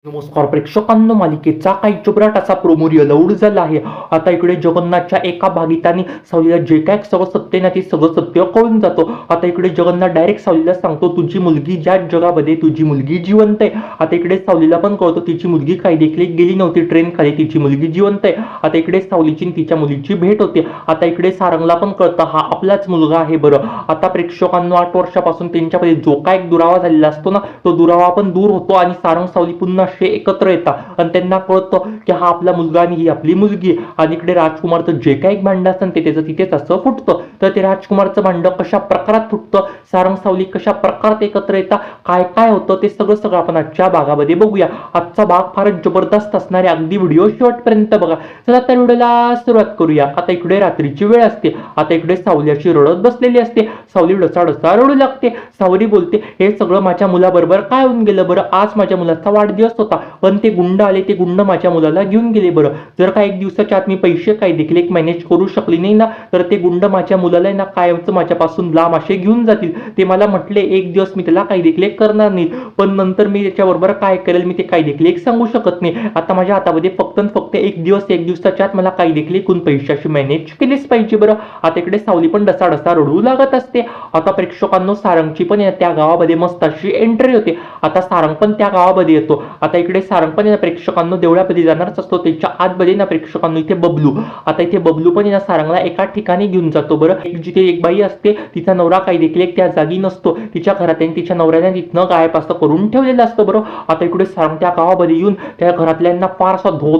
नमस्कार प्रेक्षकांनो, मालिकेचा काही चित्रपट असा प्रोमो रिअलाउड झाला आहे. आता इकडे जगन्नाथच्या एका भागिताने सावलीला जे काय सगळं सत्य ना ते सगळं सत्य कळून जातो. आता इकडे जगन्नाथ डायरेक्ट सावलीला सांगतो, तुझी मुलगी ज्या जगामध्ये तुझी मुलगी जिवंत आहे. आता इकडे सावलीला पण कळतो तिची मुलगी काही देखील गेली नव्हती ट्रेन खाली, तिची मुलगी जिवंत आहे. आता इकडे सावलीची तिच्या मुलीची भेट होते. आता इकडे सारंगला पण कळतं हा आपलाच मुलगा आहे. बरं, आता प्रेक्षकांनो 8 वर्षापासून त्यांच्यामध्ये जो काय दुरावा झालेला असतो ना, तो दुरावा पण दूर होतो आणि सारंग सावली पुन्हा एकत्र येतात आणि त्यांना कळतं की हा आपला मुलगा आणि ही आपली मुलगी. आणि इकडे राजकुमारचं जे काही भांडण असतं ते त्याचं तिथेच असं फुटतं. तर ते राजकुमारचं भांडण कशा प्रकारात फुटतं, सारंग सावली कशा प्रकारात एकत्र येतात, काय काय होतं ते सगळं आपण आजच्या भागामध्ये बघूया. आजचा भाग फारच जबरदस्त असणार आहे, अगदी व्हिडिओ शेवटपर्यंत बघा. चला तर व्हिडिओला सुरुवात करूया. आता इकडे रात्रीची वेळ असते. आता इकडे सावली अशी रडत बसलेली असते. सावली डसा रडू लागते. सावली बोलते, हे सगळं माझ्या मुलाबरोबर काय होऊन गेलं बरं, आज माझ्या मुलाचा वाढदिवस होता पण ते गुंड आले, ते गुंड माझ्या मुलाला घेऊन गेले. बरं, जर का एक दिवसाच्या आत मी पैसे काही देखील एक मॅनेज करू शकली नाही ना, तर ते गुंड माझ्या मुलाला ना कायमचं माझ्यापासून लांब असे घेऊन जातील. ते मला म्हटले एक दिवस मी त्याला काही देखील एक करणार नाही, पण नंतर मी त्याच्याबरोबर काय करेल मी ते काही देखील एक सांगू शकत नाही. आता माझ्या हातामध्ये फक्त एक दिवसाच्या आत मला काही देखील एकूण पैशाची मॅनेज केलीच पाहिजे. बरं, आता इकडे सावली पण डसा रडू लागत असते. आता प्रेक्षकांनो सारंगची पण त्या गावामध्ये मस्त अशी एंट्री होते. आता सारंग पण त्या गावामध्ये येतो. आता इकडे सारंग पण प्रेक्षकांनो देवळामध्ये जाणारच असतो. त्याच्या आतमध्ये ना प्रेक्षकांनो इथे बबलू, आता इथे बबलू पण सारंगला एका ठिकाणी घेऊन जातो. बरं, जिथे एक बाई असते तिचा नवरा काही देखील एक त्या जागी नसतो. तिच्या घरात तिच्या नवऱ्याने तिथनं गायब असं करून ठेवलेलं असतं. बरं, आता इकडे सारंग त्या गावामध्ये येऊन त्या घरातल्यांना फार असं धो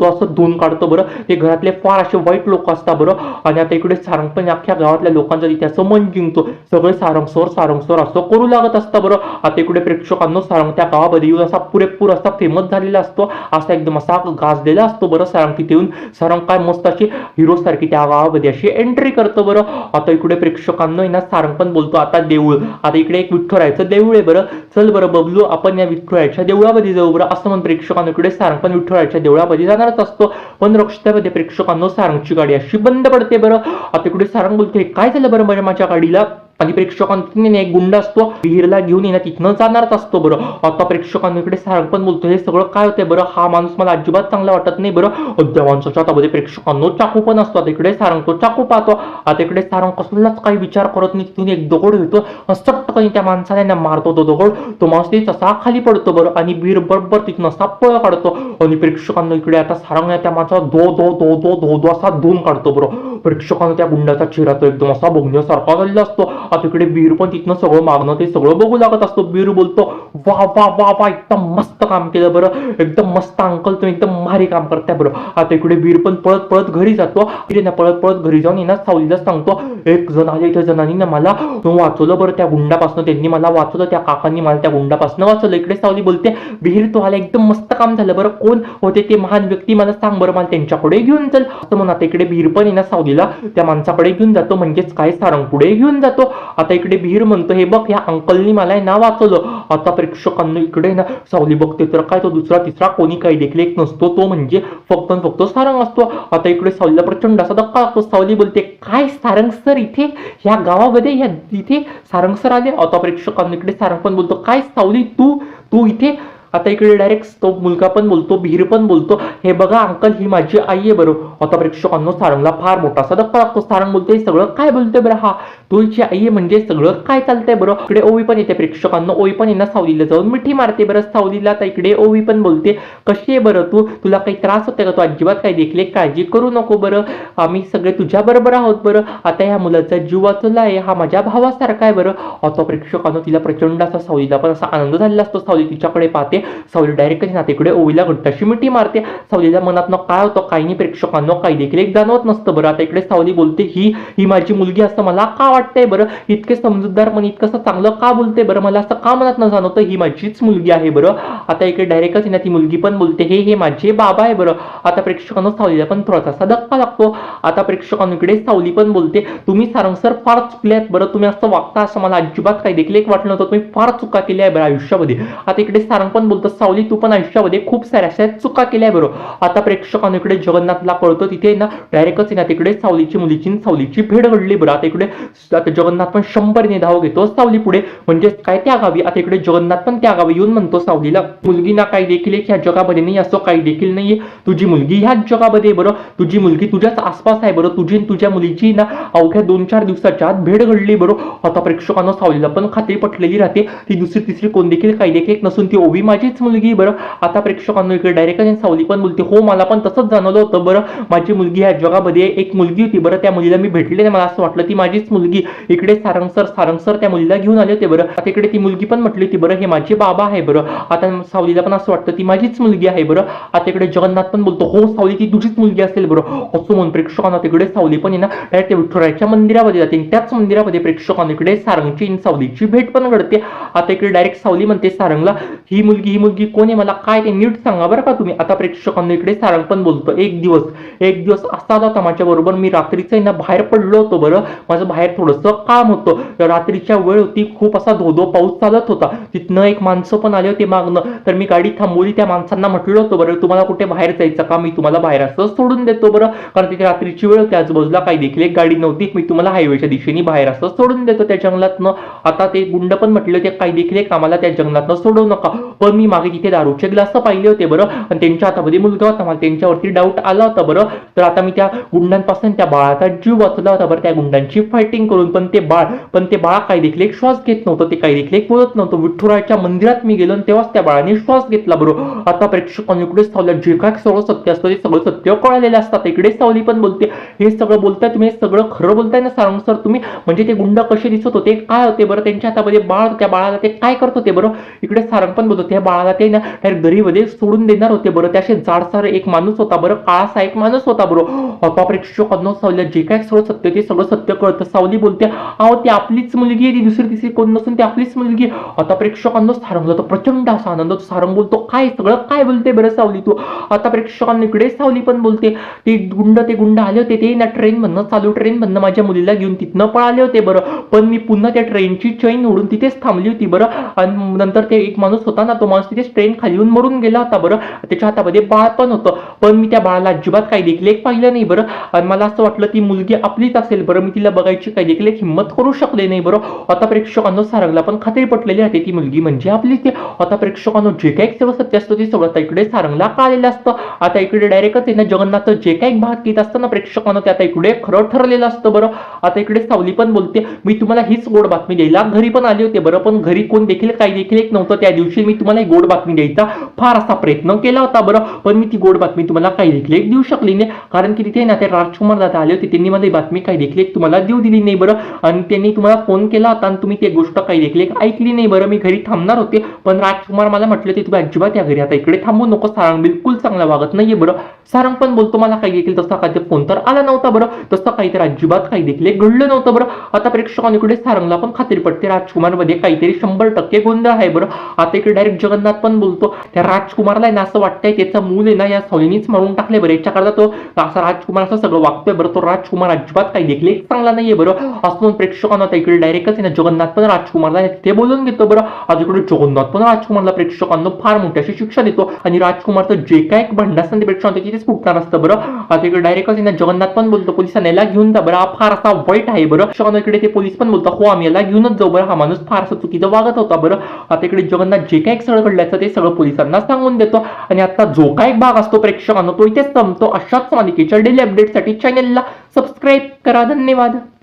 असं धुवून काढतो. बरं, ते घरातले फार असे वाईट लोक असतात. बरं, आणि आता इकडे सारंग पण अख्ख्या गावातल्या लोकांचं तिथे असं मन जिंकतो. सगळे सारंग सोर असं करू लागत असतं. बरं, आता इकडे प्रेक्षकांनो सारंग त्या गावामध्ये येऊन असा पुरेपूर असा फेमस झालेला असतो, असा एकदम असा गाजलेला असतो. बरं, सारंग तिथे येऊन सारंग काय मस्त अशी हिरो सारखी त्या गावामध्ये अशी एंट्री करतो. बरं, आता इकडे प्रेक्षकांनो ना सारंग पण बोलतो आता देऊळ, आता इकडे एक विठ्ठलाचं देऊळ आहे. बरं, चल बरं बबलू आपण या विठ्ठलाच्या देवळामध्ये जाऊ. बरं, असं म्हणून प्रेक्षकांनो इकडे सारंग पण विठ्ठलाच्या देवळामध्ये जाणारच असतो. पण रस्त्यामध्ये प्रेक्षकांनो सारंगची गाडी अशी बंद पडते. बरं, आता इकडे सारंग बोलते काय झालं बरं माझ्या गाडीला, आणि प्रेक्षकांनी एक गुंड असतो विहीरला घेऊन तिथनं जाणारच असतो. बरं, आता प्रेक्षकांनी इकडे सारंग पण बोलतो हे सगळं काय होतंय बरं, हा माणूस मला अजिबात चांगला वाटत नाही. बरं, त्या माणसाच्या हातामध्ये प्रेक्षकांनो चाकू पण असतो. आता इकडे सारंग तो चाकू पाहतो. आता इकडे सारंग कसलाच काही विचार करत नाही, तिथून एक दगड घेतो, चटकन त्या माणसाला मारतो. तो दगड तो माणूस तसा खाली पडतो. बरं, आणि वीर बरोबर तिथनं असा पळ काढतो. आणि प्रेक्षकांना इकडे आता सारंग त्या माणसाला धो असा धुवून काढतो. बरं, प्रेक्षकांना त्या गुंडाचा चेहरा तो एकदम असा बघण्यासारखा झालेला असतो. आता इकडे बीर पण तिथनं सगळं मागणं ते सगळं बघू लागत असतो. बीर बोलतो वा वा वा वा एकदम मस्त काम केलं. बरं, एकदम मस्त अंकल तुम्ही एकदम भारी काम करताय. बरं, आता इकडे बीर पण पळत घरी जातो. पळत घरी जाऊन सावलीला सांगतो एक जण आले, त्या जणांनी ना मला वाचवलं. बरं, त्या गुंडापासून त्यांनी मला वाचवलं, त्या काकांनी मला त्या गुंडापासून वाचवलं. इकडे सावली बोलते बीर तो आला एकदम मस्त काम झालं. बरं, कोण होते ते महान व्यक्ती मला सांग बरं, मला त्यांच्याकडे घेऊन चल असं म्हणून आता इकडे बीर पण सावलीला त्या माणसाकडे घेऊन जातो, म्हणजेच काय सारंग पुढे घेऊन जातो. आता इकडे बीर म्हणतो हे बघ या अंकलनी मला ना वाचवलं. आता प्रेक्षकांना इकडे ना सावली बघते तर काय तो दुसरा तिसरा कोणी काही देखील एक नसतो, तो म्हणजे फक्त सारंग असतो. आता इकडे सावलीला प्रचंड असा धक्का लागतो. सावली बोलते काय सारंग सर इथे ह्या गावामध्ये इथे सारंग सर आले. आता प्रेक्षकांना इकडे सारंग पण बोलतो काय सावली तू इथे. आता इकडे डायरेक्ट तो मुलगा पण बोलतो, बीर पण बोलतो हे बघा अंकल ही माझी आई आहे. बरं, आता प्रेक्षकांनो सारंगला फार मोठा असा धक्का लागतो. सारंग बोलतोय सगळं काय बोलतोय बरं, हा तुझी आई आहे म्हणजे सगळं काय चालतंय. बरं, इकडे ओवी पण येते. प्रेक्षकांना ओवी पण सावलीला जाऊन मिठी मारते. बरं, सावलीला आता इकडे ओवी पण बोलते कशी आहे बरं तुला काही त्रास होते का, तू अजिबात काही देखील काळजी करू नको. बरं, आम्ही सगळे तुझ्या बरोबर आहोत. बरं, आता ह्या मुलाचा जीव वाचवला आहे, हा माझ्या भावासारखा आहे. बरं, आता प्रेक्षकांना तिला प्रचंड असा सावलीला पण असा आनंद झालेला असतो. सावली तिच्याकडे पाहते. सावली डायरेक्ट नातेकडे ओवीला घट्टाशी मिठी मारते. सावलीला मनात काय होतं काही नाही प्रेक्षकांना काही देखील एक जाणवत नसतं. बरं, आता इकडे सावली बोलते ही माझी मुलगी असं मला का वाटतंय. बरं, इतके समजूतदार पण इतकं चांगलं का बोलते. बरं, मला असं का मनात न जाणवतं ही माझीच मुलगी आहे. बरं, आता इकडे डायरेक्टच ती मुलगी पण बोलते हे माझे बाबा आहे. बरं, आता प्रेक्षकांना सावलीला पण थोडासा धक्का लागतो. आता प्रेक्षकांना इकडे सावली पण बोलते तुम्ही सारंग सर फार चुकले आहेत. बरं, तुम्ही असं वागता असं मला अजिबात काही देखील एक वाटलं नव्हतं, तुम्ही फार चुका केल्या आहे बरं आयुष्यामध्ये. आता इकडे सारंग पण पण बोलतो सावली तू पण आयुष्यामध्ये खूप साऱ्या अशा चुका केल्या बरोबर. आता प्रेक्षकांना इकडे जगन्नाथला कळतं तिथे ना डायरेक्टच आहे ना तिकडे सावलीची मुलीची सावलीची भेट घडली बरं. आता इकडे आता जगन्नाथ पण 100 धाव घेतो सावली पुढे म्हणजे काय त्या गावी. आता इकडे जगन्नाथ पण त्या गावी येऊन म्हणतो सावलीला मुलगी ना काही देखील ह्या जगामध्ये नाही असं काही देखील नाहीये. तुझी मुलगी ह्याच जगामध्ये बरं. तुझी मुलगी तुझ्याच आसपास आहे बरं. तुझी तुझ्या मुलीची ना अवघ्या 2-4 दिवसाच्या आत भेट घडली बरं. आता प्रेक्षकांना सावलीला पण खात्री पटलेली राहते ती दुसरी तिसरी कोण देखील काही देखील नसून ती ओवी माझीच मुलगी बरं. आता प्रेक्षकांना इकडे डायरेक्ट सावली पण बोलते हो मला पण तसंच जाणवलं होतं बरं. माझी मुलगी ह्या जगामध्ये एक मुलगी होती बरं. त्या मुलीला मी भेटले नाही मला असं वाटलं ती माझीच मुलगी. इकडे सारंग सर त्या मुलीला घेऊन आले होते बरं. आता इकडे ती मुलगी पण म्हटली होती बरं हे माझे बाबा आहे बरं. आता सावलीला पण असं वाटतं ती माझीच मुलगी आहे बरं. आता इकडे जगन्नाथ पण बोलतो हो सावली ती तुझीच मुलगी असेल बरं. असं म्हणून प्रेक्षकांना तिकडे सावली पण आहे ना डायरेक्ट विठुरायाच्या मंदिरामध्ये जाते. त्याच मंदिरामध्ये प्रेक्षकांना इकडे सारंगची सावलीची भेट पण घडते. आता इकडे डायरेक्ट सावली म्हणते सारंगला ही मुलगी कोण आहे मला काय ते नीट सांगा बरं का तुम्ही. आता प्रेक्षकांना इकडे सारंग पण बोलतो एक दिवस असा होता माझ्या बरोबर मी रात्रीचं ना बाहेर पडलो होतो बरं. माझं बाहेर थोडंसं काम होतं. रात्रीच्या वेळ होती खूप असा धोधो पाऊस चालत होता. तिथनं एक माणसं पण आले होते मागणं तर मी गाडी थांबवली. त्या माणसांना म्हटलं होतं बरं तुम्हाला कुठे बाहेर जायचं का मी तुम्हाला बाहेर असं सोडून देतो बरं. कारण तिथे रात्रीची वेळ होती आजूबाजूला काही देखील एक गाडी नव्हती. मी तुम्हाला हायवेच्या दिशेने बाहेर असं सोडून देतो त्या जंगलातनं. आता ते गुंड पण म्हटले ते काही देखील एक आम्हाला त्या जंगलातनं सोडवू नका. पण मी मागे तिथे दारूचे ग्लास पाहिले होते बरं आणि त्यांच्या हातामध्ये मुलगा होता मला त्यांच्यावरती डाऊट आला होता बरं. तर आता मी त्या गुंडांपासून त्या बाळाचा जीव वाचला होता बरं त्या गुंडांची फायटिंग करून. पण ते बाळ काही देखील एक श्वास घेत नव्हतं. ते काही देखील एक बोलत नव्हतं. विठुरायाच्या मंदिरात मी गेलो तेव्हाच त्या बाळाने श्वास घेतला बरोबर. आता प्रेक्षकांनी इकडे सावली जे काय सगळं सत्य असतं ते सगळं सत्य कळलेलं असतात. इकडे सावली पण बोलते हे सगळं बोलताय तुम्ही सगळं खरं बोलताय ना सारंग सर तुम्ही. म्हणजे ते गुंड कसे दिसत होते काय होते बरं त्यांच्या हातामध्ये बाळ त्या बाळाला ते काय करत होते बरं. इकडे सारंग पण बोलतो त्या बाळाला ते ना डायरेक्ट दरीमध्ये सोडून देणार होते बरं. त्याचे जाडसार एक माणूस होता बरं काळासा एक माणूस होता बरं. आता प्रेक्षकांना सावली जे काय सगळं सत्य ते सगळं सत्य कळतं. सावली बोलते अहो ती आपलीच मुलगी आहे ती दुसरी तिसरी कोण नसून ती आपलीच मुलगी. आता प्रेक्षकांना सारंगला तर प्रचंड असा आनंद. सारंग बोलतो काय सगळं काय बोलते बरं सावली तू. आता प्रेक्षकांना इकडे सावली पण बोलते ते गुंड आले होते ते ना ट्रेन म्हणणं माझ्या मुलीला घेऊन तिथनं पळाले होते बरं. पण मी पुन्हा त्या ट्रेनची चैन ओढून तिथेच थांबली होती बरं. आणि नंतर ते एक माणूस होता ना तो माणूस तिथेच ट्रेन खाली येऊन मरून गेला होता बरं. त्याच्या हातामध्ये बाळ पण होतं. पण मी त्या बाळाला अजिबात काही देखील एक पाहिलं नाही बरं. आणि मला असं वाटलं ती मुलगी आपलीच असेल बरं. मी तिला बघायची काही देखील एक हिंमत करू शकले नाही बरं. आता प्रेक्षकांना सारंगला पण खात्री पटलेली आहे ती मुलगी म्हणजे आपलीच आहे. आता प्रेक्षकांना जे काही सगळं सत्य असतं ते सगळं इकडे सारंगला कळलेलं असतं. आता इकडे डायरेक्टच आहे ना जगन्नाथ जे काही भाग घेत असतं ना प्रेक्षकांना ते आता इकडे खरं ठरलेलं असतं बरं. आता इकडे सावली पण बोलते मी तुम्हाला हीच गोड बातमी द्यायला घरी पण आले होते बरं. पण घरी कोण देखील काही देखील एक नव्हतं त्या दिवशी. मी तुम्हाला एक गोड बातमी द्यायचा फार असा प्रयत्न केला होता बरं. पण मी ती गोड बातमी तुम्हाला काही देखील एक देऊ शकली नाही. कारण की तिथे ना ते राजकुमार दादा आले होते त्यांनी मला बातमी काही देखील एक तुम्हाला देऊ दिली नाही बरं. आणि त्यांनी तुम्हाला फोन केला होता आणि तुम्ही ती गोष्ट काही देखील एक ऐकली नाही बरं. मी घरी थांबणार होते पण राजकुमार मला म्हटले ते तुम्ही अजिबात या घरी आता इकडे थांबू नको. सारंग बिलकुल चांगला वागत नाहीये बरं. सारंग पण बोलतो मला काही देखील तसा काही फोन तर आला नव्हता बरं. तसं काही तर अजिबात काही देखील एक घडलं नव्हतं बरं. आता प्रेक्षकांकडे सारंगला पण खात्री पडते राजकुमार मध्ये काहीतरी 100% गोंधळ आहे बरं. आता इकडे डायरेक्ट जगन्नाथ पण बोलतो त्या राजकुमारला ना असं वाटतंय त्याचा मूल आहे ना या सावलीनीच मारून टाकले बरं. याच्याकरता तो असा राजकुमार असं सगळं वागतोय बरं. तो राजकुमार अजिबात काही देखील एक चांगला नाहीये बरं. असं प्रेक्षकांना आता इकडे डायरेक्टच ना जगन्नाथ पण राजकुमारला ते बोलून घेतो बरं. आज इकडे जगन्नाथ पण राजकुमारला प्रेक्षकांना फार मोठी अशी शिक्षा देतो आणि राजकुमारचं जे काय एक भांडण असतं ते प्रेक्षकांना तिथेच फुटणार असतं बरं. आता इकडे डायरेक्टच ना जगन्नाथ पण बोलतो पोलिसांना याला घेऊन जा बरं. हा फार असा वाईट आहे बरं. प्रेक्षकांना इकडे ते पोलीस पण बोलतो हो आम्ही याला घेऊनच जाऊ बरं. हा माणूस फार असं चुकीचं वागत होता बरं. आता इकडे जगन्नाथ जे काय सगळं घडल्याचं ते सगळं पोलिसांना सांगून देतो आणि आता जो काय भाग असतो प्रेक्षकांना तो इथेच संपतो. अशाच मालिकेच्या डेली अपडेटसाठी चॅनलला सबस्क्राईब करा. धन्यवाद.